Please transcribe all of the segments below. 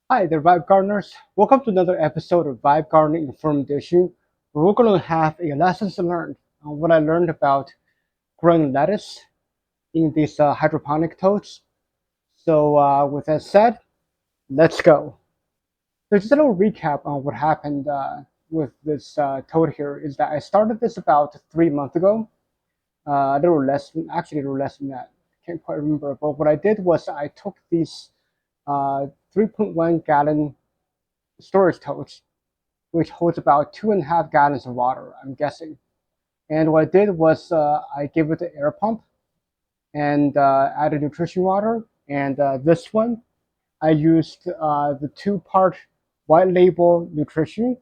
Hi there, Vibe Gardeners. Welcome to another episode of Vibe Gardening Informed Edition, where we're going to have a lessons learned on what I learned about growing lettuce in these hydroponic totes. With that said, let's go. So, just a little recap on what happened with this tote here is that I started this about 3 months ago, a little less, actually, a little less than that. Can't quite remember. But what I did was I took these 3.1 gallon storage totes which holds about 2.5 gallons of water, I'm guessing. And what I did was I gave it the air pump and added nutrition water. And this one, I used the two-part white label nutrition.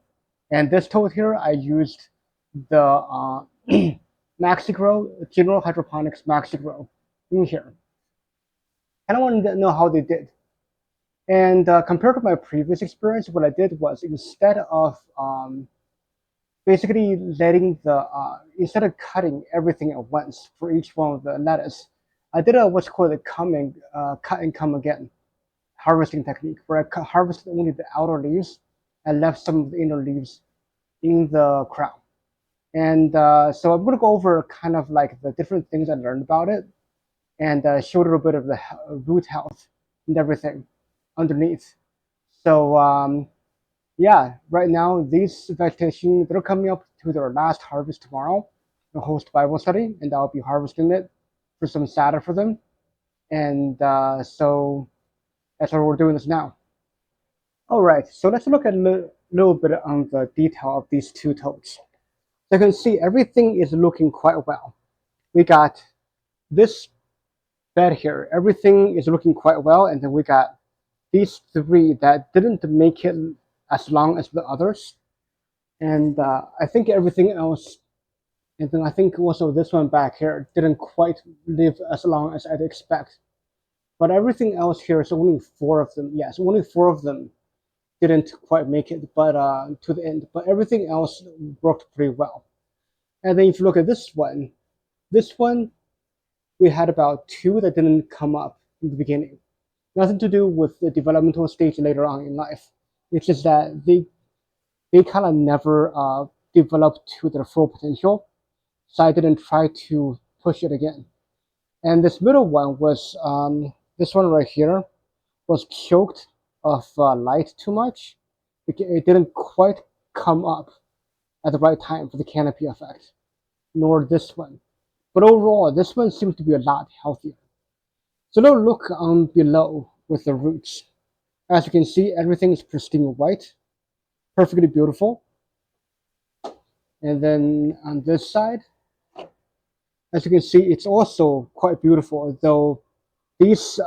And this tote here, I used the MaxiGrow, General Hydroponics MaxiGrow in here. And I wanted to know how they did. And compared to my previous experience, what I did was instead of basically letting the instead of cutting everything at once for each one of the lettuce, I did a what's called a cut and come again harvesting technique, where I harvested only the outer leaves and left some of the inner leaves in the crown. And so I'm going to go over kind of like the different things I learned about it and show a little bit of the root health and everything underneath. So yeah, right now these vegetation they're coming up to their last harvest tomorrow. I'll host Bible study, and I'll be harvesting it for some Saturday for them. And so that's why we're doing this now. All right, so let's look at a little bit on the detail of these two totes. So you can see everything is looking quite well. We got this bed here, everything is looking quite well, and then we got these three that didn't make it as long as the others. And I think everything else, and then I think also this one back here didn't quite live as long as I'd expect. But everything else here is only four of them. Yes, only four of them didn't quite make it, but to the end. But everything else worked pretty well. And then if you look at this one we had about two that didn't come up in the beginning. Nothing to do with the developmental stage later on in life. It's just that they kind of never developed to their full potential. So I didn't try to push it again. And this middle one was this one right here was choked of light too much. It didn't quite come up at the right time for the canopy effect, nor this one. But overall, this one seems to be a lot healthier. So now look on below with the roots. As you can see, everything is pristine white, perfectly beautiful. And then on this side, as you can see, it's also quite beautiful, though these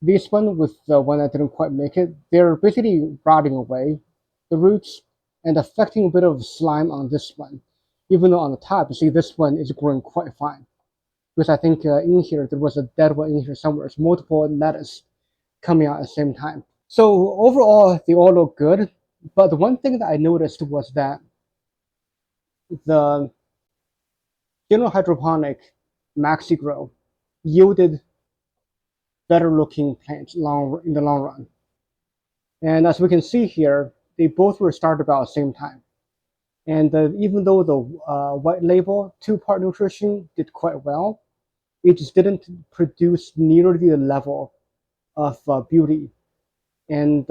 this one with the one that didn't quite make it, they're basically rotting away, the roots, and affecting a bit of slime on this one. Even though on the top, you see this one is growing quite fine. Because I think in here, there was a dead one in here somewhere. It's multiple lettuce coming out at the same time. So overall, they all look good. But the one thing that I noticed was that the General Hydroponic MaxiGrow yielded better looking plants in the long run. And as we can see here, they both were started about the same time. And even though the white label two-part nutrition did quite well, it just didn't produce nearly the level of beauty and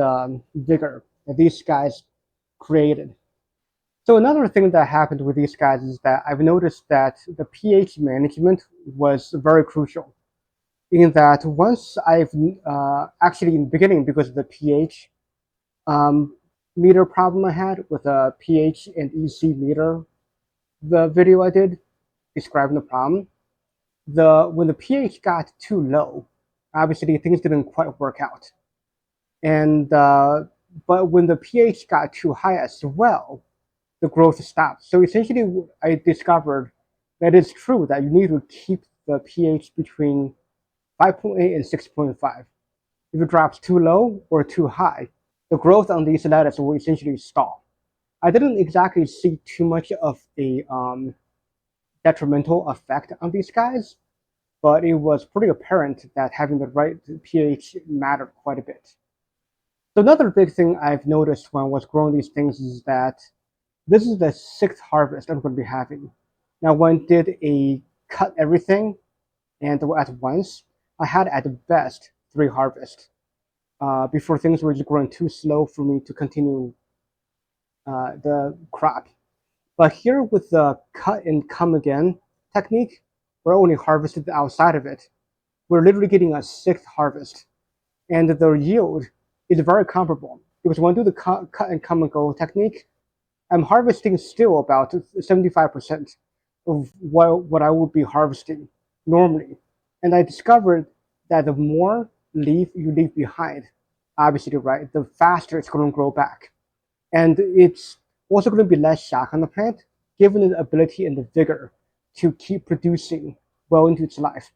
vigor that these guys created. So another thing that happened with these guys is that I've noticed that the pH management was very crucial. In that once I've actually in the beginning, because of the pH um, meter problem I had with a pH and EC meter, the video I did describing the problem, when the pH got too low, obviously things didn't quite work out. And but when the pH got too high as well, the growth stopped. So essentially, I discovered that it's true that you need to keep the pH between 5.8 and 6.5. If it drops too low or too high, the growth on these lettuce will essentially stall. I didn't exactly see too much of a detrimental effect on these guys, but it was pretty apparent that having the right pH mattered quite a bit. So another big thing I've noticed when I was growing these things is that this is the sixth harvest I'm going to be having. Now, when I did a cut everything and at once, I had at the best three harvests before things were just growing too slow for me to continue the crop. But here with the cut and come again technique, we're only harvested the outside of it. We're literally getting a sixth harvest, and the yield is very comparable because when I do the cut and come and go technique, I'm harvesting still about 75% of what I would be harvesting normally. And I discovered that the more leaf you leave behind, obviously, right, the faster it's going to grow back. And it's also going to be less shock on the plant, given the ability and the vigor to keep producing well into its life.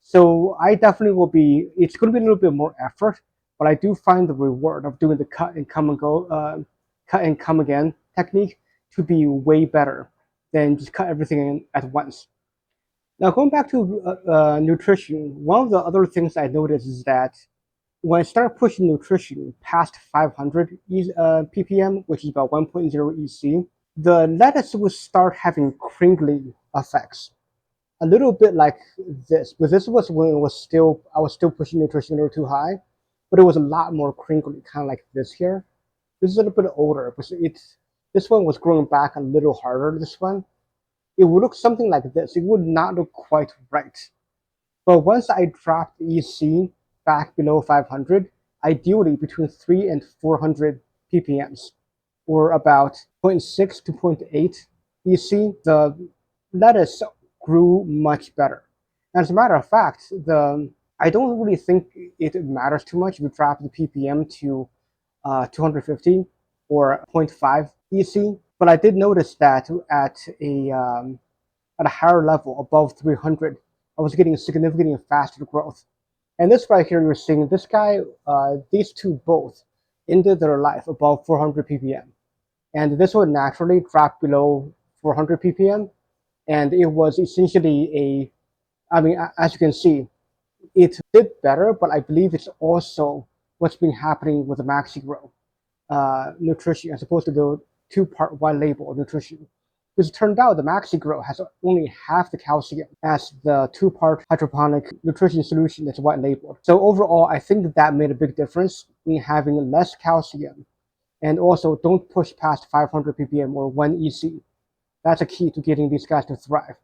So I definitely will be, it's going to be a little bit more effort, but I do find the reward of doing the cut and come and go, cut and come again technique to be way better than just cut everything in at once. Now, going back to nutrition, one of the other things I noticed is that when I start pushing nutrition past 500 ppm, which is about 1.0 EC, the lettuce will start having crinkly effects. A little bit like this, but this was when it was still I was still pushing nutrition a little too high, but it was a lot more crinkly, kind of like this here. This is a little bit older, but it's this one was growing back a little harder. This one, it would look something like this. It would not look quite right. But once I dropped EC back below 500, ideally between 3 and 400 ppms, or about zero point 0.6 to zero point 0.8 EC, the lettuce grew much better. As a matter of fact, I don't really think it matters too much if you drop the ppm to 250 or zero point 0.5 EC, but I did notice that at a higher level, above 300, I was getting significantly faster growth. And this right here, you're seeing this guy, these two both ended their life above 400 ppm. And this one naturally dropped below 400 ppm. And it was essentially as you can see, it did better, but I believe it's also what's been happening with the MaxiGrow nutrition as opposed to the two-part white label nutrition. Because it turned out the MaxiGrow has only half the calcium as the two-part hydroponic nutrition solution that's white labeled. So overall, I think that made a big difference in having less calcium, and also don't push past 500 ppm or 1 EC. That's a key to getting these guys to thrive.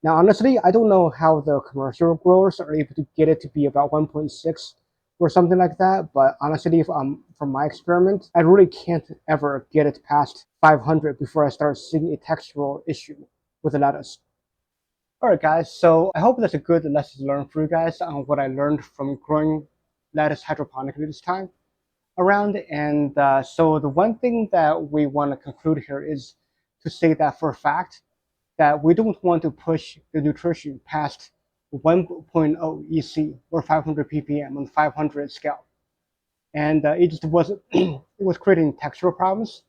Now, honestly, I don't know how the commercial growers are able to get it to be about 1.6 or something like that. But honestly, from my experiment, I really can't ever get it past 500 before I start seeing a textural issue with the lettuce. All right, guys. So I hope that's a good lesson learned for you guys on what I learned from growing lettuce hydroponically this time around. And so the one thing that we want to conclude here is to say that for a fact that we don't want to push the nutrition past 1.0 EC or 500 ppm on the 500 scale. And it just was it was creating textural problems.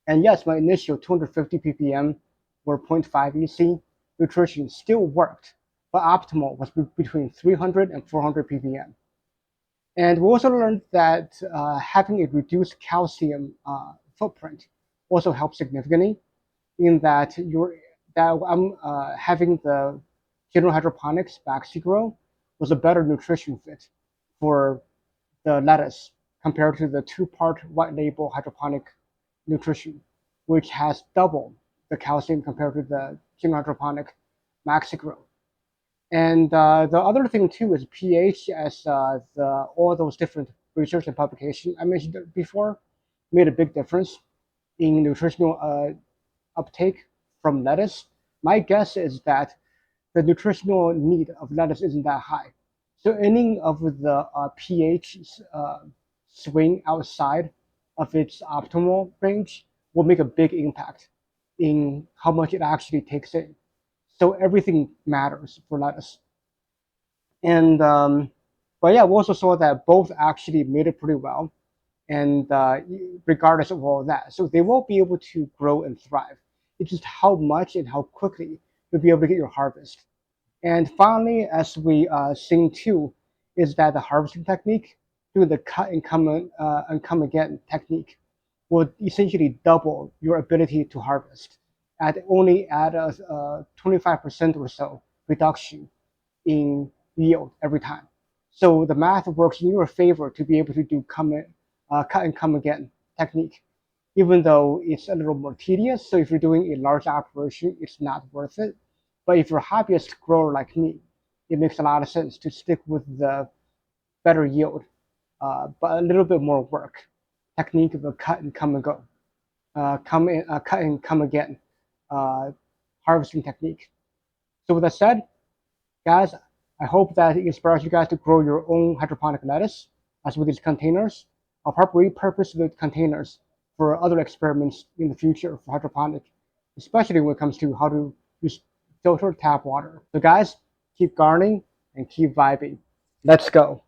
And yes, my initial 250 ppm or 0.5 EC nutrition still worked, but optimal was between 300 and 400 ppm. And we also learned that having a reduced calcium footprint also helps significantly in that I'm having the General Hydroponics MaxiGrow was a better nutrition fit for the lettuce compared to the two-part white label hydroponic nutrition, which has double the calcium compared to the General Hydroponic MaxiGrow. And the other thing too is pH, as all those different research and publication I mentioned before made a big difference in nutritional uptake from lettuce. My guess is that the nutritional need of lettuce isn't that high. So any of the pH swing outside of its optimal range will make a big impact in how much it actually takes in. So everything matters for lettuce. And but yeah, we also saw that both actually made it pretty well, and regardless of all that, so they will be able to grow and thrive. It's just how much and how quickly you'll be able to get your harvest. And finally, as we seen too, is that the harvesting technique, through the cut and come again technique, will essentially double your ability to harvest at only at a 25% or so reduction in yield every time. So the math works in your favor to be able to do cut and come again technique, even though it's a little more tedious. So if you're doing a large operation, it's not worth it. But if you're a hobbyist grower like me, it makes a lot of sense to stick with the better yield, but a little bit more work technique of a cut and come and go, cut and come again uh, harvesting technique. So with that said, guys, I hope that it inspires you guys to grow your own hydroponic lettuce. As with these containers, I'll probably repurpose the containers for other experiments in the future for hydroponic, especially when it comes to how to use filtered tap water. So guys, keep gardening and keep vibing. Let's go.